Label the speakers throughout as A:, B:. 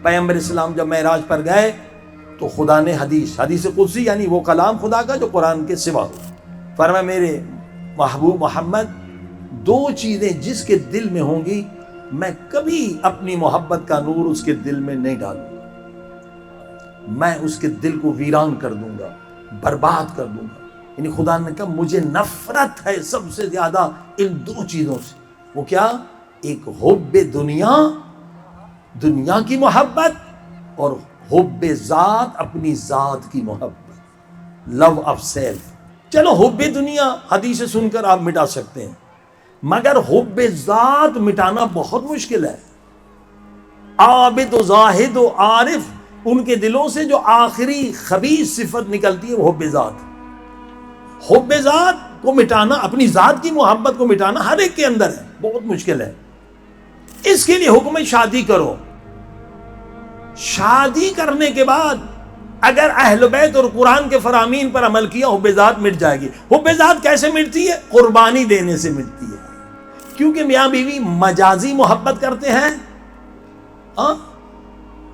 A: پیغمبر اسلام جب معراج پر گئے تو خدا نے حدیث قدسی یعنی وہ کلام خدا کا جو قرآن کے سوا ہو، فرمایا میرے محبوب محمد دو چیزیں جس کے دل میں ہوں گی میں کبھی اپنی محبت کا نور اس کے دل میں نہیں ڈالوں گا، میں اس کے دل کو ویران کر دوں گا، برباد کر دوں گا۔ یعنی خدا نے کہا مجھے نفرت ہے سب سے زیادہ ان دو چیزوں سے۔ وہ کیا؟ ایک حب دنیا کی محبت اور حب ذات، اپنی ذات کی محبت، لو آف سیلف۔ چلو حب دنیا حدیث سن کر آپ مٹا سکتے ہیں، مگر حب ذات مٹانا بہت مشکل ہے۔ عابد و زاہد و عارف ان کے دلوں سے جو آخری خبیث صفت نکلتی ہے وہ حب ذات۔ حب ذات کو مٹانا، اپنی ذات کی محبت کو مٹانا ہر ایک کے اندر ہے، بہت مشکل ہے۔ اس کے لیے حکم ہے شادی کرو۔ شادی کرنے کے بعد اگر اہل بیت اور قرآن کے فرامین پر عمل کیا حب ذات مٹ جائے گی۔ حب ذات کیسے مٹتی ہے؟ قربانی دینے سے مٹتی ہے، کیونکہ میاں بیوی مجازی محبت کرتے ہیں،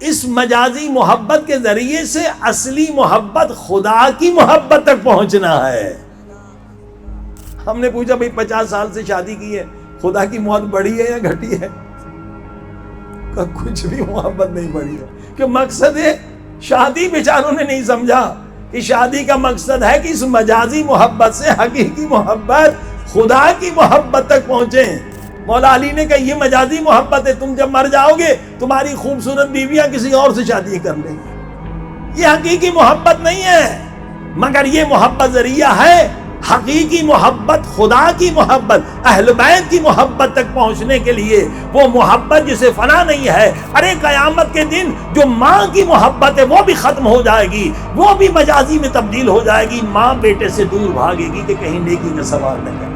A: اس مجازی محبت کے ذریعے سے اصلی محبت خدا کی محبت تک پہنچنا ہے۔ ہم نے پوچھا بھئی 50 سال سے شادی کی ہے، خدا کی محبت بڑھی ہے یا گھٹی ہے؟ کچھ بھی محبت نہیں بڑھی ہے، کہ مقصد ہے شادی بیچاروں نے نہیں سمجھا کہ شادی کا مقصد ہے کہ اس مجازی محبت سے حقیقی محبت خدا کی محبت تک پہنچیں۔ مولا علی نے کہا یہ مجازی محبت ہے، تم جب مر جاؤ گے تمہاری خوبصورت بیویاں کسی اور سے شادی کر لیں گی۔ یہ حقیقی محبت نہیں ہے، مگر یہ محبت ذریعہ ہے حقیقی محبت، خدا کی محبت، اہل بیت کی محبت تک پہنچنے کے لیے۔ وہ محبت جسے فنا نہیں ہے، ارے قیامت کے دن جو ماں کی محبت ہے وہ بھی ختم ہو جائے گی، وہ بھی مجازی میں تبدیل ہو جائے گی۔ ماں بیٹے سے دور بھاگے گی کہ کہیں نیکی کا سوال نہ کرے۔